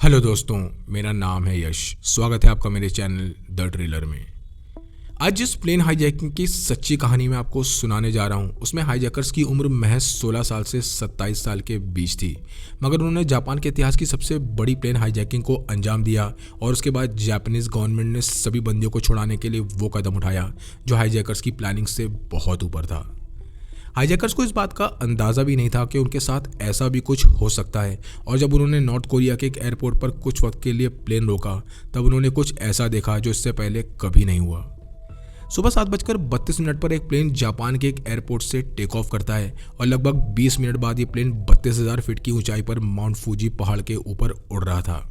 Hello दोस्तों, मेरा नाम है यश। स्वागत है आपका मेरे चैनल द ट्रेलर में। आज जिस प्लेन हाईजैकिंग की सच्ची कहानी मैं आपको सुनाने जा रहा हूँ उसमें हाईजैकर्स की उम्र महज 16 साल से 27 साल के बीच थी, मगर उन्होंने जापान के इतिहास की सबसे बड़ी प्लेन हाईजैकिंग को अंजाम दिया और उसके बाद जापानीज गवर्नमेंट ने सभी बंदियों को छुड़ाने के लिए वो कदम उठाया जो हाईजैकर्स की प्लानिंग से बहुत ऊपर था। हाईजैकर्स को इस बात का अंदाज़ा भी नहीं था कि उनके साथ ऐसा भी कुछ हो सकता है, और जब उन्होंने नॉर्थ कोरिया के एक एयरपोर्ट पर कुछ वक्त के लिए प्लेन रोका तब उन्होंने कुछ ऐसा देखा जो इससे पहले कभी नहीं हुआ। सुबह 7:32 पर एक प्लेन जापान के एक एयरपोर्ट से टेक ऑफ करता है और लगभग 20 मिनट बाद ये प्लेन 32,000 फीट की ऊंचाई पर माउंट फूजी पहाड़ के ऊपर उड़ रहा था।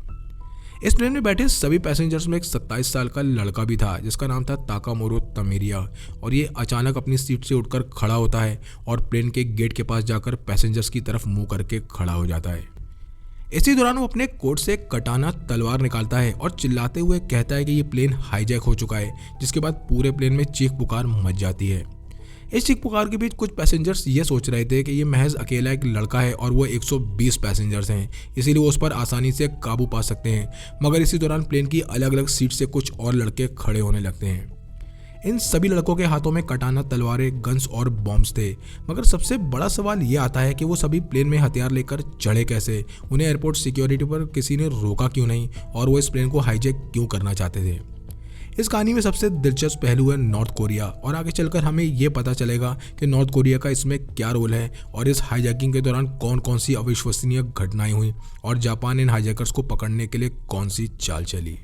इस प्लेन में बैठे सभी पैसेंजर्स में एक 27 साल का लड़का भी था जिसका नाम था ताकामोरो तमिरिया, और ये अचानक अपनी सीट से उठकर खड़ा होता है और प्लेन के गेट के पास जाकर पैसेंजर्स की तरफ मुंह करके खड़ा हो जाता है। इसी दौरान वो अपने कोट से कटाना तलवार निकालता है और चिल्लाते हुए कहता है कि ये प्लेन हाईजैक हो चुका है, जिसके बाद पूरे प्लेन में चीख पुकार मच जाती है। इस चीख पुकार के बीच कुछ पैसेंजर्स ये सोच रहे थे कि ये महज अकेला एक लड़का है और वो 120 पैसेंजर्स हैं, इसीलिए वो उस पर आसानी से काबू पा सकते हैं। मगर इसी दौरान प्लेन की अलग अलग सीट से कुछ और लड़के खड़े होने लगते हैं। इन सभी लड़कों के हाथों में कटाना, तलवारें, गन्स और बॉम्ब्स थे, मगर सबसे बड़ा सवाल ये आता है कि वो सभी प्लेन में हथियार लेकर चढ़े कैसे, उन्हें एयरपोर्ट सिक्योरिटी पर किसी ने रोका क्यों नहीं, और वो इस प्लेन को हाईजैक क्यों करना चाहते थे। इस कहानी में सबसे दिलचस्प पहलू है नॉर्थ कोरिया, और आगे चलकर हमें ये पता चलेगा कि नॉर्थ कोरिया का इसमें क्या रोल है और इस हाईजैकिंग के दौरान कौन कौन सी अविश्वसनीय घटनाएं हुई और जापान इन हाईजैकर्स को पकड़ने के लिए कौन सी चाल चली।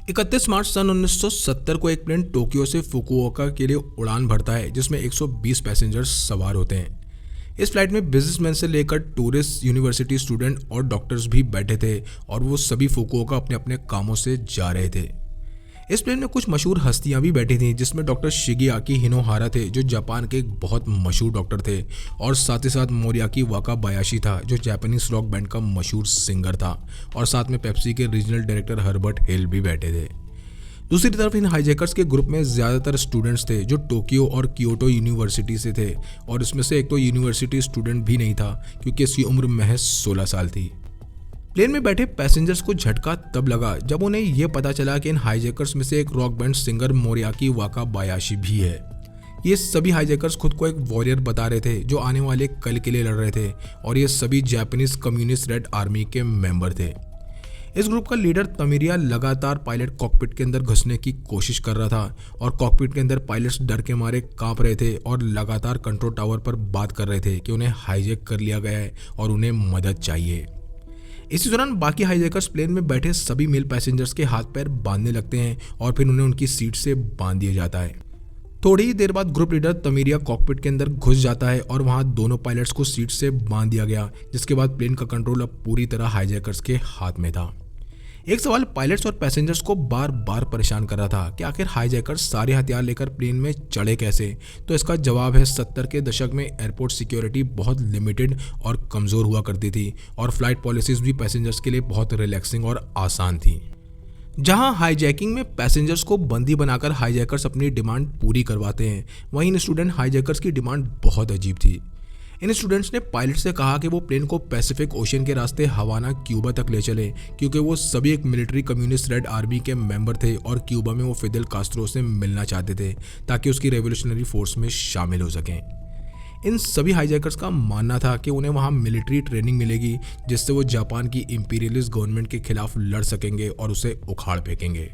31 मार्च सन 1970 को एक प्लेन टोक्यो से फुकुओका के लिए उड़ान भरता है जिसमें 120 पैसेंजर्स सवार होते हैं। इस फ्लाइट में बिजनेसमैन से लेकर टूरिस्ट, यूनिवर्सिटी स्टूडेंट और डॉक्टर्स भी बैठे थे, और वो सभी फुकुओका अपने अपने कामों से जा रहे थे। इस प्लेन में कुछ मशहूर हस्तियां भी बैठी थीं, जिसमें डॉक्टर शिगेआकी हिनोहारा थे जो जापान के एक बहुत मशहूर डॉक्टर थे, और साथ ही साथ मोरियाकी वाकाबायाशी था जो जापानीज रॉक बैंड का मशहूर सिंगर था, और साथ में पेप्सी के रीजनल डायरेक्टर हर्बर्ट हेल भी बैठे थे। दूसरी तरफ इन हाईजैकर्स के ग्रुप में ज़्यादातर स्टूडेंट्स थे जो टोक्यो और क्योटो यूनिवर्सिटी से थे, और इसमें से एक तो यूनिवर्सिटी स्टूडेंट भी नहीं था क्योंकि इसकी उम्र महज 16 साल थी। प्लेन में बैठे पैसेंजर्स को झटका तब लगा जब उन्हें यह पता चला कि इन हाईजैकर्स में से एक रॉक बैंड सिंगर मोरियाकी वाकाबायाशी भी है। ये सभी हाईजैकर्स खुद को एक वॉरियर बता रहे थे जो आने वाले कल के लिए लड़ रहे थे, और ये सभी जापानीज कम्युनिस्ट रेड आर्मी के मेंबर थे। इस ग्रुप का लीडर तमिरिया लगातार पायलट कॉकपिट के अंदर घुसने की कोशिश कर रहा था, और कॉकपिट के अंदर पायलट्स डर के मारे कांप रहे थे और लगातार कंट्रोल टावर पर बात कर रहे थे कि उन्हें हाईजैक कर लिया गया है और उन्हें मदद चाहिए। इसी दौरान बाकी हाईजैकर्स प्लेन में बैठे सभी मेल पैसेंजर्स के हाथ पैर बांधने लगते हैं और फिर उन्हें उनकी सीट से बांध दिया जाता है। थोड़ी ही देर बाद ग्रुप लीडर तमिरिया कॉकपिट के अंदर घुस जाता है और वहां दोनों पायलट्स को सीट से बांध दिया गया, जिसके बाद प्लेन का कंट्रोल अब पूरी तरह हाईजैकर्स के हाथ में था। एक सवाल पायलट्स और पैसेंजर्स को बार बार परेशान कर रहा था कि आखिर हाईजैकर्स सारे हथियार लेकर प्लेन में चढ़े कैसे। तो इसका जवाब है 70 के दशक में एयरपोर्ट सिक्योरिटी बहुत लिमिटेड और कमज़ोर हुआ करती थी, और फ्लाइट पॉलिसीज भी पैसेंजर्स के लिए बहुत रिलैक्सिंग और आसान थी। जहां हाईजैकिंग में पैसेंजर्स को बंदी बनाकर हाईजैकर्स अपनी डिमांड पूरी करवाते हैं, वहीं इन स्टूडेंट हाईजैकर्स की डिमांड बहुत अजीब थी। इन स्टूडेंट्स ने पायलट से कहा कि वो प्लेन को पैसिफिक ओशन के रास्ते हवाना, क्यूबा तक ले चले, क्योंकि वो सभी एक मिलिट्री कम्युनिस्ट रेड आर्मी के मेंबर थे और क्यूबा में वो फिदेल कास्ट्रो से मिलना चाहते थे ताकि उसकी रेवोल्यूशनरी फोर्स में शामिल हो सकें। इन सभी हाईजैकर्स का मानना था कि उन्हें वहाँ मिलिट्री ट्रेनिंग मिलेगी जिससे वो जापान की इंपीरियलिस्ट गवर्नमेंट के खिलाफ लड़ सकेंगे और उसे उखाड़ फेंकेंगे।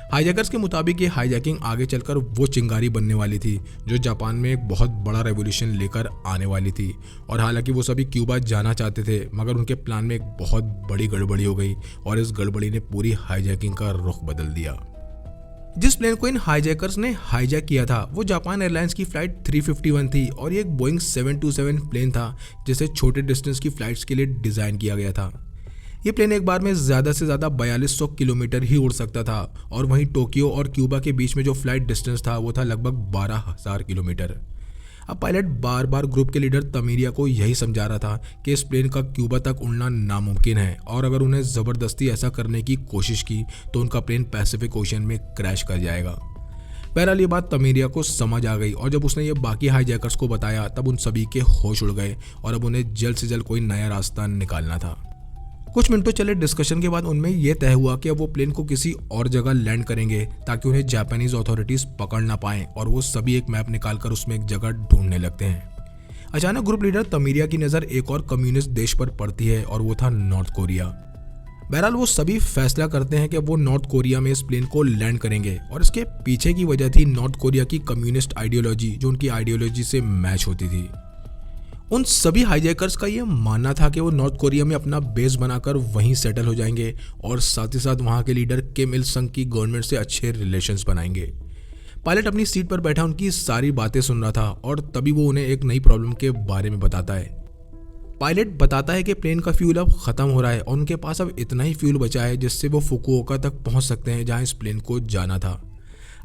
हाईजैकर्स के मुताबिक ये हाईजैकिंग आगे चलकर वो चिंगारी बनने वाली थी जो जापान में एक बहुत बड़ा रेवोल्यूशन लेकर आने वाली थी, और हालांकि वो सभी क्यूबा जाना चाहते थे मगर उनके प्लान में एक बहुत बड़ी गड़बड़ी हो गई, और इस गड़बड़ी ने पूरी हाईजैकिंग का रुख बदल दिया। जिस प्लेन को इन हाईजैकर्स ने हाईजैक किया था वो जापान एयरलाइंस की फ्लाइट 351 थी, और ये एक बोइंग 727 प्लेन था जिसे छोटे डिस्टेंस की फ्लाइट्स के लिए डिज़ाइन किया गया था। ये प्लेन एक बार में ज़्यादा से ज़्यादा 4200 किलोमीटर ही उड़ सकता था, और वहीं टोक्यो और क्यूबा के बीच में जो फ्लाइट डिस्टेंस था वो था लगभग 12,000 किलोमीटर। अब पायलट बार बार ग्रुप के लीडर तमिरिया को यही समझा रहा था कि इस प्लेन का क्यूबा तक उड़ना नामुमकिन है, और अगर उन्हें ज़बरदस्ती ऐसा करने की कोशिश की तो उनका प्लेन पैसिफिक ओशन में क्रैश कर जाएगा। बहरहाल ये बात तमिरिया को समझ आ गई, और जब उसने ये बाकी हाईजैकर्स को बताया तब उन सभी के होश उड़ गए और अब उन्हें जल्द से जल्द कोई नया रास्ता निकालना था। कुछ मिनटों चले डिस्कशन के बाद उनमें यह तय हुआ कि अब वो प्लेन को किसी और जगह लैंड करेंगे ताकि उन्हें जापानीज अथॉरिटीज पकड़ ना पाएं, और वो सभी एक मैप निकालकर उसमें एक जगह ढूंढने लगते हैं। अचानक ग्रुप लीडर तमीरिया की नज़र एक और कम्युनिस्ट देश पर पड़ती है और वो था नॉर्थ कोरिया। बहरहाल वो सभी फैसला करते हैं कि वो नॉर्थ कोरिया में इस प्लेन को लैंड करेंगे, और इसके पीछे की वजह थी नॉर्थ कोरिया की कम्युनिस्ट आइडियोलॉजी जो उनकी आइडियोलॉजी से मैच होती थी। उन सभी हाईजैकर्स का ये मानना था कि वो नॉर्थ कोरिया में अपना बेस बनाकर वहीं सेटल हो जाएंगे और साथ ही साथ वहाँ के लीडर किम इल संग की गवर्नमेंट से अच्छे रिलेशंस बनाएंगे। पायलट अपनी सीट पर बैठा उनकी सारी बातें सुन रहा था और तभी वो उन्हें एक नई प्रॉब्लम के बारे में बताता है। पायलट बताता है कि प्लेन का फ्यूल अब खत्म हो रहा है और उनके पास अब इतना ही फ्यूल बचा है जिससे वो फुकुओका तक पहुंच सकते हैं जहां इस प्लेन को जाना था।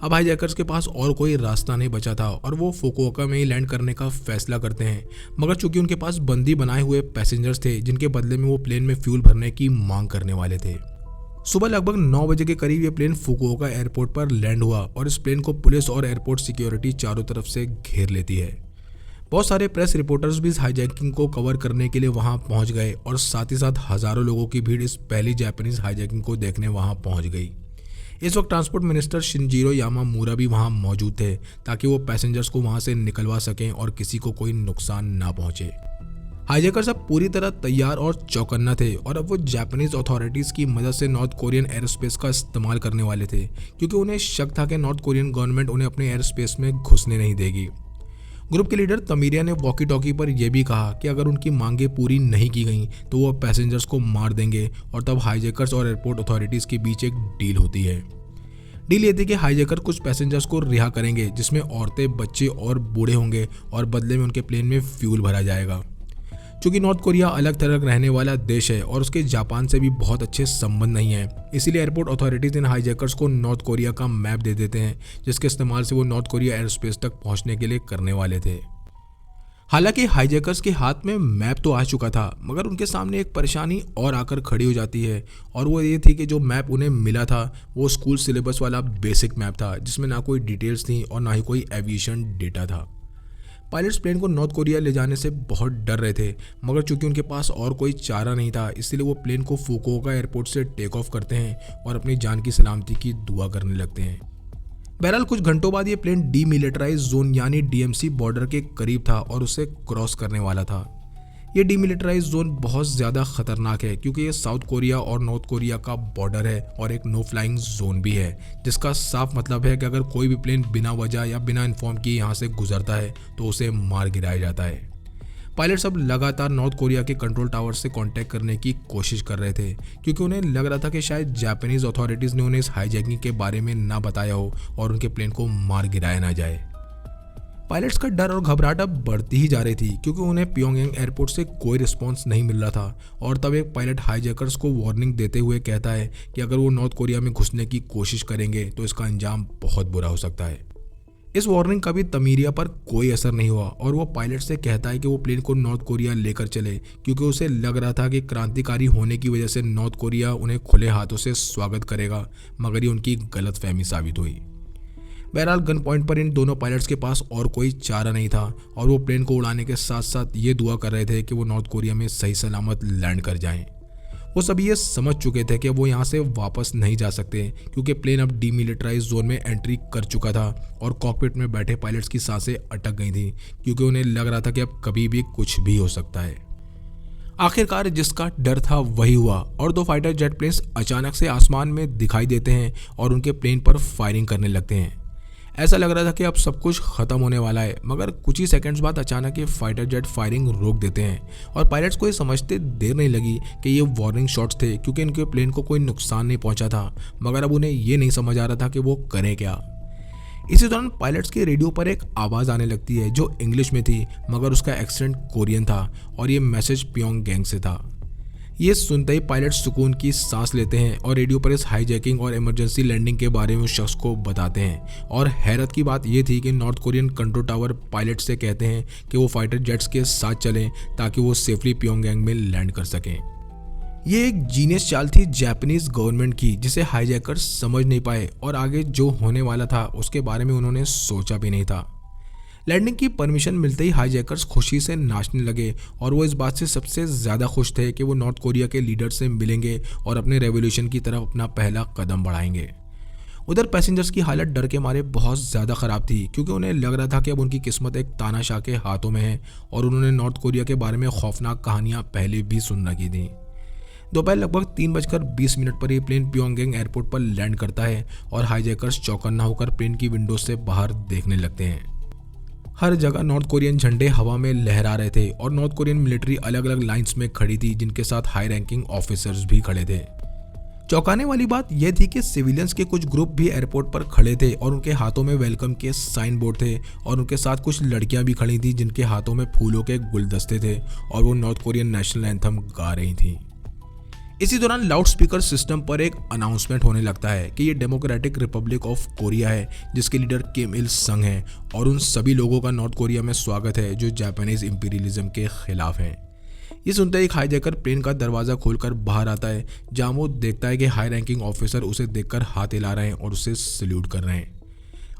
अब हाईजैकर्स के पास और कोई रास्ता नहीं बचा था और वो फुकुओका में ही लैंड करने का फैसला करते हैं, मगर चूंकि उनके पास बंदी बनाए हुए पैसेंजर्स थे जिनके बदले में वो प्लेन में फ्यूल भरने की मांग करने वाले थे। सुबह लगभग 9 बजे के करीब ये प्लेन फुकुओका एयरपोर्ट पर लैंड हुआ और इस प्लेन को पुलिस और एयरपोर्ट सिक्योरिटी चारों तरफ से घेर लेती है। बहुत सारे प्रेस रिपोर्टर्स भी इस हाईजैकिंग को कवर करने के लिए वहां पहुंच गए और साथ ही साथ हजारों लोगों की भीड़ इस पहली जापानीज हाईजैकिंग को देखने वहां पहुंच गई। इस वक्त ट्रांसपोर्ट मिनिस्टर शिनजीरो यामामूरा भी वहां मौजूद थे ताकि वो पैसेंजर्स को वहां से निकलवा सकें और किसी को कोई नुकसान ना पहुंचे। हाईजैकर्स अब पूरी तरह तैयार और चौकन्ना थे और अब वो जापानीज अथॉरिटीज़ की मदद से नॉर्थ कोरियन एयरस्पेस का इस्तेमाल करने वाले थे, क्योंकि उन्हें शक था कि नॉर्थ कोरियन गवर्नमेंट उन्हें अपने एयरस्पेस में घुसने नहीं देगी। ग्रुप के लीडर तमीरिया ने वॉकी टॉकी पर यह भी कहा कि अगर उनकी मांगे पूरी नहीं की गई तो वो पैसेंजर्स को मार देंगे, और तब हाईजैकर्स और एयरपोर्ट अथॉरिटीज़ के बीच एक डील होती है। डील ये थी कि हाईजैकर कुछ पैसेंजर्स को रिहा करेंगे जिसमें औरतें, बच्चे और बूढ़े होंगे और बदले में उनके प्लेन में फ्यूल भरा जाएगा। चूंकि नॉर्थ कोरिया अलग थलग रहने वाला देश है और उसके जापान से भी बहुत अच्छे संबंध नहीं है, इसीलिए एयरपोर्ट अथॉरिटीज इन हाईजैकर्स को नॉर्थ कोरिया का मैप दे देते हैं जिसके इस्तेमाल से वो नॉर्थ कोरिया एयरस्पेस तक पहुंचने के लिए करने वाले थे। हालांकि हाईजैकर्स के हाथ में मैप तो आ चुका था, मगर उनके सामने एक परेशानी और आकर खड़ी हो जाती है, और वो ये थी कि जो मैप उन्हें मिला था वो स्कूल सिलेबस वाला बेसिक मैप था जिसमें ना कोई डिटेल्स थी और ना ही कोई एविएशन डेटा था। पायलट्स प्लेन को नॉर्थ कोरिया ले जाने से बहुत डर रहे थे, मगर चूंकि उनके पास और कोई चारा नहीं था इसलिए वो प्लेन को फुकुओका एयरपोर्ट से टेक ऑफ करते हैं और अपनी जान की सलामती की दुआ करने लगते हैं। बहरहाल कुछ घंटों बाद ये प्लेन डीमिलिटराइज जोन यानी डीएमसी बॉर्डर के करीब था और उसे क्रॉस करने वाला था। ये डीमिलिटराइज जोन बहुत ज़्यादा खतरनाक है क्योंकि ये साउथ कोरिया और नॉर्थ कोरिया का बॉर्डर है और एक नो फ्लाइंग जोन भी है, जिसका साफ मतलब है कि अगर कोई भी प्लेन बिना वजह या बिना इन्फॉर्म किए यहाँ से गुजरता है तो उसे मार गिराया जाता है। पायलट्स अब लगातार नॉर्थ कोरिया के कंट्रोल टावर से कांटेक्ट करने की कोशिश कर रहे थे क्योंकि उन्हें लग रहा था कि शायद जापानीज अथॉरिटीज़ ने उन्हें इस हाईजैकिंग के बारे में ना बताया हो और उनके प्लेन को मार गिराया ना जाए। पायलट्स का डर और घबराहट अब बढ़ती ही जा रही थी क्योंकि उन्हें प्योंगयांग एयरपोर्ट से कोई रिस्पांस नहीं मिल रहा था, और तब एक पायलट हाईजैकर्स को वार्निंग देते हुए कहता है कि अगर वो नॉर्थ कोरिया में घुसने की कोशिश करेंगे तो इसका अंजाम बहुत बुरा हो सकता है। इस वार्निंग का भी तमीरिया पर कोई असर नहीं हुआ और वो पायलट से कहता है कि वो प्लेन को नॉर्थ कोरिया लेकर चले क्योंकि उसे लग रहा था कि क्रांतिकारी होने की वजह से नॉर्थ कोरिया उन्हें खुले हाथों से स्वागत करेगा, मगर ये उनकी गलतफहमी साबित हुई। बहरहाल गन पॉइंट पर इन दोनों पायलट्स के पास और कोई चारा नहीं था और वो प्लेन को उड़ाने के साथ साथ ये दुआ कर रहे थे कि वो नॉर्थ कोरिया में सही सलामत लैंड कर जाएं। वो सभी ये समझ चुके थे कि वो यहाँ से वापस नहीं जा सकते क्योंकि प्लेन अब डीमिलिटराइज जोन में एंट्री कर चुका था और कॉकपिट में बैठे पायलट्स की सांसें अटक गई थी क्योंकि उन्हें लग रहा था कि अब कभी भी कुछ भी हो सकता है। आखिरकार जिसका डर था वही हुआ और दो फाइटर जेट प्लेन्स अचानक से आसमान में दिखाई देते हैं और उनके प्लेन पर फायरिंग करने लगते हैं। ऐसा लग रहा था कि अब सब कुछ खत्म होने वाला है, मगर कुछ ही सेकंड्स बाद अचानक ये फाइटर जेट फायरिंग रोक देते हैं और पायलट्स को ये समझते देर नहीं लगी कि ये वार्निंग शॉट्स थे क्योंकि इनके प्लेन को कोई नुकसान नहीं पहुंचा था, मगर अब उन्हें ये नहीं समझ आ रहा था कि वो करें क्या। इसी दौरान पायलट्स के रेडियो पर एक आवाज़ आने लगती है जो इंग्लिश में थी, मगर उसका एक्सेंट कोरियन था और ये मैसेज प्योंगयांग से था। ये सुनते ही पायलट सुकून की सांस लेते हैं और रेडियो पर इस हाईजैकिंग और इमरजेंसी लैंडिंग के बारे में उस शख्स को बताते हैं। और हैरत की बात ये थी कि north Korean control tower pilot से कहते हैं कि वो फाइटर जेट्स के साथ चलें ताकि वो सेफली प्योंगयांग में लैंड कर सकें। ये एक जीनियस चाल थी जापानीज गवर्नमेंट की जिसे हाईजैकर्स समझ नहीं पाए और आगे जो होने वाला था उसके बारे में उन्होंने सोचा भी नहीं था। लैंडिंग की परमिशन मिलते ही हाईजैकर्स खुशी से नाचने लगे और वो इस बात से सबसे ज़्यादा खुश थे कि वो नॉर्थ कोरिया के लीडर से मिलेंगे और अपने रेवोल्यूशन की तरफ अपना पहला कदम बढ़ाएंगे। उधर पैसेंजर्स की हालत डर के मारे बहुत ज़्यादा ख़राब थी, क्योंकि उन्हें लग रहा था कि अब उनकी किस्मत एक तानाशाह के हाथों में है और उन्होंने नॉर्थ कोरिया के बारे में खौफनाक कहानियाँ पहले भी सुन रखी थी। दोपहर लगभग 3:20 पर ये प्लेन प्योंगयांग एयरपोर्ट पर लैंड करता है और हाईजैकर्स चौकन्ना होकर प्लेन की विंडो से बाहर देखने लगते हैं। हर जगह नॉर्थ कोरियन झंडे हवा में लहरा रहे थे और नॉर्थ कोरियन मिलिट्री अलग अलग लाइंस में खड़ी थी, जिनके साथ हाई रैंकिंग ऑफिसर्स भी खड़े थे। चौंकाने वाली बात यह थी कि सिविलियंस के कुछ ग्रुप भी एयरपोर्ट पर खड़े थे और उनके हाथों में वेलकम के साइन बोर्ड थे और उनके साथ कुछ लड़कियां भी खड़ी थी जिनके हाथों में फूलों के गुलदस्ते थे और वो नॉर्थ कोरियन नेशनल एंथम गा रही थी। इसी दौरान लाउड स्पीकर सिस्टम पर एक अनाउंसमेंट होने लगता है कि ये डेमोक्रेटिक रिपब्लिक ऑफ कोरिया है, जिसके लीडर किम इल संग हैं और उन सभी लोगों का नॉर्थ कोरिया में स्वागत है जो जापानीज इंपीरियलिज्म के खिलाफ हैं। ये सुनते ही हाईजैकर प्लेन का दरवाज़ा खोलकर बाहर आता है, जहां वो देखता है कि हाई रैंकिंग ऑफिसर उसे देखकर हाथ हिला रहे हैं और उसे सल्यूट कर रहे हैं।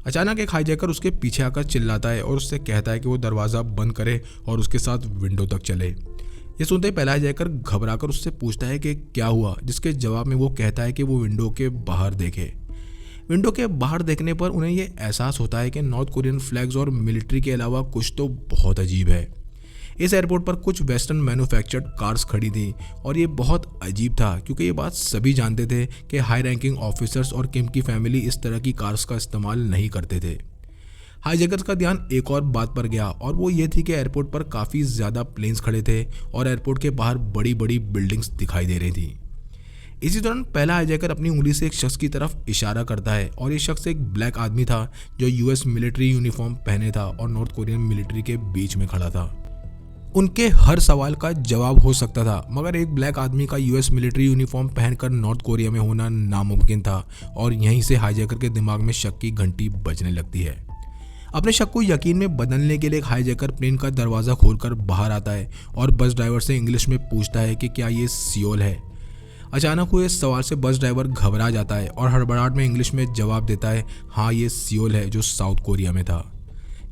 अचानक एक हाईजैकर उसके पीछे आकर चिल्लाता है और उससे कहता है कि वो दरवाज़ा बंद करे और उसके साथ विंडो तक चले। ये सुनते ही पहला हाईजैकर घबराकर उससे पूछता है कि क्या हुआ, जिसके जवाब में वो कहता है कि वो विंडो के बाहर देखे। विंडो के बाहर देखने पर उन्हें ये एहसास होता है कि नॉर्थ कोरियन फ्लैग्स और मिलिट्री के अलावा कुछ तो बहुत अजीब है। इस एयरपोर्ट पर कुछ वेस्टर्न मैन्युफैक्चर्ड कार्स खड़ी थी और ये बहुत अजीब था, क्योंकि ये बात सभी जानते थे कि हाई रैंकिंग ऑफिसर्स और किम की फैमिली इस तरह की कार्स का इस्तेमाल नहीं करते थे। हाईजैकर्स का ध्यान एक और बात पर गया और वो ये थी कि एयरपोर्ट पर काफ़ी ज़्यादा प्लेन्स खड़े थे और एयरपोर्ट के बाहर बड़ी बड़ी बिल्डिंग्स दिखाई दे रही थी। इसी दौरान पहला हाईजैकर अपनी उंगली से एक शख्स की तरफ इशारा करता है और ये शख्स एक ब्लैक आदमी था जो यूएस मिलिट्री यूनिफॉर्म पहने था और नॉर्थ कोरियन मिलिट्री के बीच में खड़ा था। उनके हर सवाल का जवाब हो सकता था, मगर एक ब्लैक आदमी का यूएस मिलिट्री यूनिफॉर्म पहनकर नॉर्थ कोरिया में होना नामुमकिन था और यहीं से हाईजैकर के दिमाग में शक की घंटी बजने लगती है। अपने शक को यकीन में बदलने के लिए हाईजैकर प्लेन का दरवाज़ा खोलकर बाहर आता है और बस ड्राइवर से इंग्लिश में पूछता है कि क्या ये सियोल है। अचानक हुए इस सवाल से बस ड्राइवर घबरा जाता है और हड़बड़ाहट में इंग्लिश में जवाब देता है, हाँ ये सियोल है जो साउथ कोरिया में था।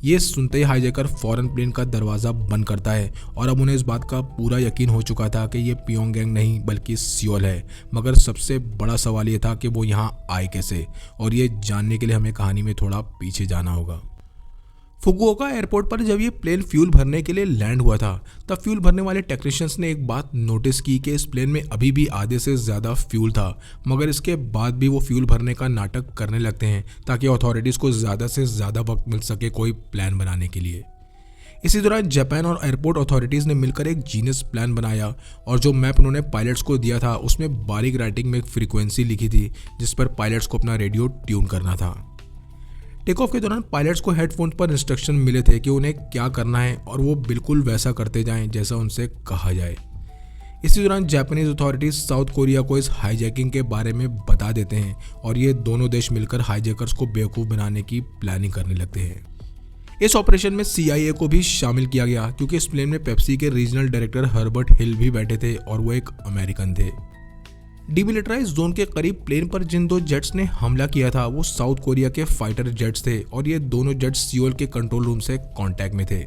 ये सुनते ही हाईजैकर फौरन प्लेन का दरवाज़ा बंद करता है और अब उन्हें इस बात का पूरा यकीन हो चुका था कि ये प्योंगयांग नहीं बल्कि सियोल है। मगर सबसे बड़ा सवाल ये था कि वो यहाँ आए कैसे, और ये जानने के लिए हमें कहानी में थोड़ा पीछे जाना होगा। फुकुओका एयरपोर्ट पर जब ये प्लेन फ्यूल भरने के लिए लैंड हुआ था, तब फ्यूल भरने वाले टेक्नीशियंस ने एक बात नोटिस की कि इस प्लेन में अभी भी आधे से ज़्यादा फ्यूल था, मगर इसके बाद भी वो फ्यूल भरने का नाटक करने लगते हैं ताकि अथॉरिटीज़ को ज़्यादा से ज़्यादा वक्त मिल सके कोई प्लान बनाने के लिए। इसी दौरान जापान और एयरपोर्ट अथॉरिटीज़ ने मिलकर एक जीनियस प्लान बनाया और जो मैप उन्होंने पायलट्स को दिया था उसमें बारीक राइटिंग में एक फ्रीक्वेंसी लिखी थी जिस पर पायलट्स को अपना रेडियो ट्यून करना था। टेक ऑफ के दौरान पायलट्स को हेडफोन पर इंस्ट्रक्शन मिले थे कि उन्हें क्या करना है और वो बिल्कुल वैसा करते जाएं जैसा उनसे कहा जाए। इसी दौरान जापानीज अथॉरिटीज साउथ कोरिया को इस हाईजैकिंग के बारे में बता देते हैं और ये दोनों देश मिलकर हाईजैकर्स को बेवकूफ़ बनाने की प्लानिंग करने लगते हैं। इस ऑपरेशन में CIA को भी शामिल किया गया, क्योंकि इस प्लेन में पेप्सी के रीजनल डायरेक्टर हर्बर्ट हिल भी बैठे थे और वो एक अमेरिकन थे। डिमिलिटराइज जोन के करीब प्लेन पर जिन दो जेट्स ने हमला किया था वो साउथ कोरिया के फाइटर जेट्स थे और ये दोनों जेट्स सियोल के कंट्रोल रूम से कांटेक्ट में थे।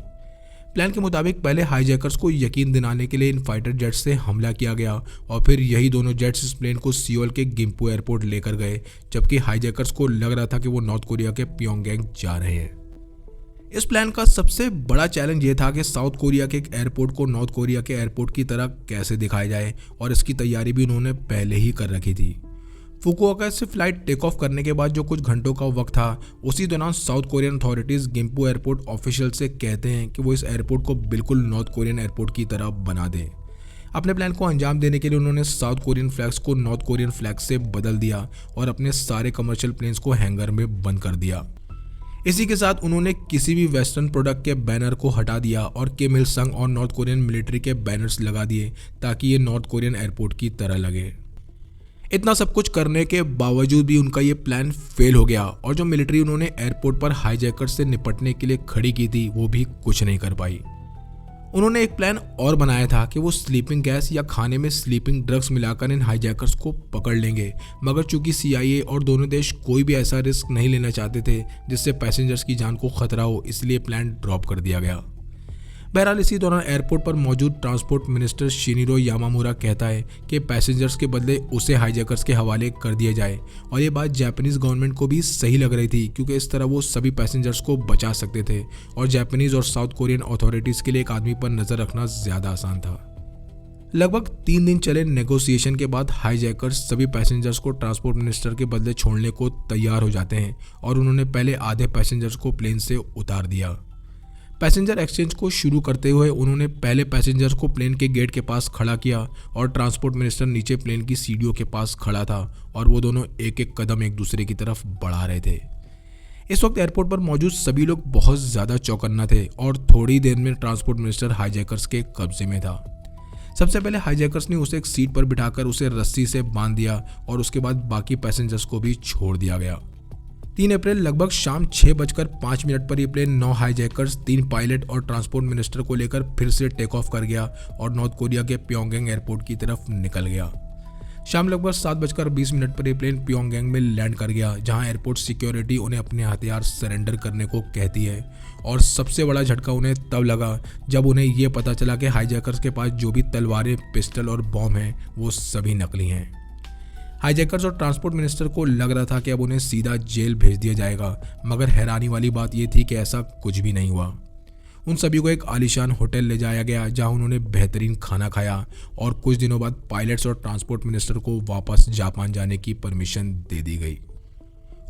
प्लान के मुताबिक पहले हाईजैकर्स को यकीन दिलाने के लिए इन फाइटर जेट्स से हमला किया गया और फिर यही दोनों जेट्स इस प्लेन को सियोल के गिम्पू एयरपोर्ट लेकर गए, जबकि हाईजैकर्स को लग रहा था कि वो नॉर्थ कोरिया के प्योंगयांग जा रहे हैं। इस प्लान का सबसे बड़ा चैलेंज ये था कि साउथ कोरिया के एक एयरपोर्ट को नॉर्थ कोरिया के एयरपोर्ट की तरह कैसे दिखाया जाए, और इसकी तैयारी भी उन्होंने पहले ही कर रखी थी। फुकुओका से फ्लाइट टेक ऑफ करने के बाद जो कुछ घंटों का वक्त था, उसी दौरान South Korean authorities Gimpo airport official से कहते हैं कि वो इस एयरपोर्ट को बिल्कुल नॉर्थ कोरियन एयरपोर्ट की तरह बना दें। अपने प्लान को अंजाम देने के लिए उन्होंने साउथ कोरियन फ्लैग्स को नॉर्थ कोरियन फ्लैग से बदल दिया और अपने सारे कमर्शियल प्लेन्स को हैंगर में बंद कर दिया। इसी के साथ उन्होंने किसी भी वेस्टर्न प्रोडक्ट के बैनर को हटा दिया और किम इल संग और नॉर्थ कोरियन मिलिट्री के बैनर्स लगा दिए ताकि ये नॉर्थ कोरियन एयरपोर्ट की तरह लगे। इतना सब कुछ करने के बावजूद भी उनका ये प्लान फेल हो गया और जो मिलिट्री उन्होंने एयरपोर्ट पर हाईजैकर्स से निपटने के लिए खड़ी की थी वो भी कुछ नहीं कर पाई। उन्होंने एक प्लान और बनाया था कि वो स्लीपिंग गैस या खाने में स्लीपिंग ड्रग्स मिलाकर इन हाईजैकर्स को पकड़ लेंगे, मगर चूंकि CIA और दोनों देश कोई भी ऐसा रिस्क नहीं लेना चाहते थे जिससे पैसेंजर्स की जान को खतरा हो, इसलिए प्लान ड्रॉप कर दिया गया। बहरहाल इसी दौरान एयरपोर्ट पर मौजूद ट्रांसपोर्ट मिनिस्टर शिनिरो यामामुरा कहता है कि पैसेंजर्स के बदले उसे हाईजैकर्स के हवाले कर दिया जाए, और ये बात जापानीज गवर्नमेंट को भी सही लग रही थी क्योंकि इस तरह वो सभी पैसेंजर्स को बचा सकते थे और जापानीज और साउथ कोरियन अथॉरिटीज़ के लिए एक आदमी पर नज़र रखना ज़्यादा आसान था। लगभग 3 दिन चले नेगोशिएशन के बाद हाईजैकर्स सभी पैसेंजर्स को ट्रांसपोर्ट मिनिस्टर के बदले छोड़ने को तैयार हो जाते हैं और उन्होंने पहले आधे पैसेंजर्स को प्लेन से उतार दिया। पैसेंजर एक्सचेंज को शुरू करते हुए उन्होंने पहले पैसेंजर को प्लेन के गेट के पास खड़ा किया और ट्रांसपोर्ट मिनिस्टर नीचे प्लेन की सीढ़ियों के पास खड़ा था और वो दोनों एक एक कदम एक दूसरे की तरफ बढ़ा रहे थे। इस वक्त एयरपोर्ट पर मौजूद सभी लोग बहुत ज़्यादा चौकन्ना थे और थोड़ी देर में ट्रांसपोर्ट मिनिस्टर हाईजैकर्स के कब्जे में था। सबसे पहले हाईजैकर्स ने उसे एक सीट पर बिठाकर उसे रस्सी से बांध दिया और उसके बाद बाकी पैसेंजर्स को भी छोड़ दिया गया। 3 अप्रैल लगभग शाम 6:05 पर ये प्लेन 9 हाईजैकर्स, 3 पायलट और ट्रांसपोर्ट मिनिस्टर को लेकर फिर से टेक ऑफ कर गया और नॉर्थ कोरिया के प्योंगयांग एयरपोर्ट की तरफ निकल गया। शाम लगभग 7:20 पर ये प्लेन प्योंगयांग में लैंड कर गया, जहां एयरपोर्ट सिक्योरिटी उन्हें अपने हथियार सरेंडर करने को कहती है। और सबसे बड़ा झटका उन्हें तब लगा जब उन्हें ये पता चला कि हाईजैकर्स के पास जो भी तलवारें, पिस्टल और बॉम्ब हैं वो सभी नकली हैं। हाईजैकर्स और ट्रांसपोर्ट मिनिस्टर को लग रहा था कि अब उन्हें सीधा जेल भेज दिया जाएगा, मगर हैरानी वाली बात यह थी कि ऐसा कुछ भी नहीं हुआ। उन सभी को एक आलीशान होटल ले जाया गया जहां उन्होंने बेहतरीन खाना खाया और कुछ दिनों बाद पायलट्स और ट्रांसपोर्ट मिनिस्टर को वापस जापान जाने की परमिशन दे दी गई।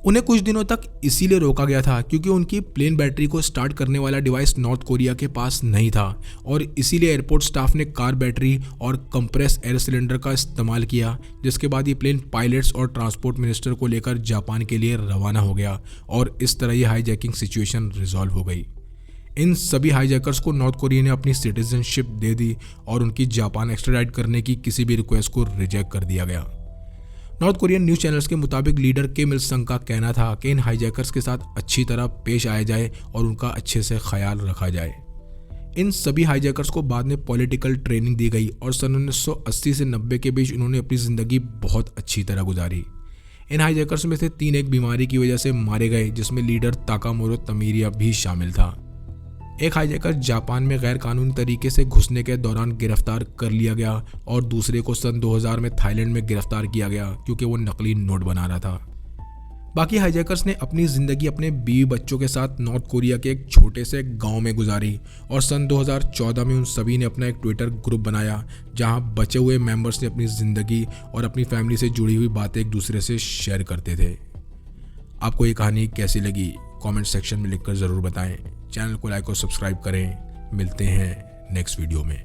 उन्हें कुछ दिनों तक इसीलिए रोका गया था क्योंकि उनकी प्लेन बैटरी को स्टार्ट करने वाला डिवाइस नॉर्थ कोरिया के पास नहीं था और इसीलिए एयरपोर्ट स्टाफ ने कार बैटरी और कंप्रेस एयर सिलेंडर का इस्तेमाल किया, जिसके बाद ये प्लेन पायलट्स और ट्रांसपोर्ट मिनिस्टर को लेकर जापान के लिए रवाना हो गया और इस तरह ये हाईजैकिंग सिचुएशन रिजॉल्व हो गई। इन सभी हाईजैकर्स को नॉर्थ कोरिया ने अपनी सिटीजनशिप दे दी और उनकी जापान एक्स्ट्राडाइट करने की किसी भी रिक्वेस्ट को रिजेक्ट कर दिया गया। नॉर्थ कोरियन न्यूज़ चैनल्स के मुताबिक लीडर किम इल संग का कहना था कि इन हाईजैकर्स के साथ अच्छी तरह पेश आया जाए और उनका अच्छे से ख्याल रखा जाए। इन सभी हाईजैकर्स को बाद में पॉलिटिकल ट्रेनिंग दी गई और सन 1980 से 90 के बीच उन्होंने अपनी ज़िंदगी बहुत अच्छी तरह गुजारी। इन हाईजैकर्स में से 3 एक बीमारी की वजह से मारे गए, जिसमें लीडर ताकामुरो तमीरिया भी शामिल था। एक हाईजैकर जापान में गैर कानूनी तरीके से घुसने के दौरान गिरफ्तार कर लिया गया और दूसरे को सन 2000 में थाईलैंड में गिरफ्तार किया गया क्योंकि वो नकली नोट बना रहा था। बाकी हाईजैकर्स ने अपनी ज़िंदगी अपने बीवी बच्चों के साथ नॉर्थ कोरिया के एक छोटे से गांव में गुजारी और सन 2014 में उन सभी ने अपना एक ट्विटर ग्रुप बनाया जहां बचे हुए मेंबर्स ने अपनी ज़िंदगी और अपनी फैमिली से जुड़ी हुई बातें एक दूसरे से शेयर करते थे। आपको ये कहानी कैसी लगी कमेंट सेक्शन में लिखकर ज़रूर बताएं। चैनल को लाइक और सब्सक्राइब करें। मिलते हैं नेक्स्ट वीडियो में।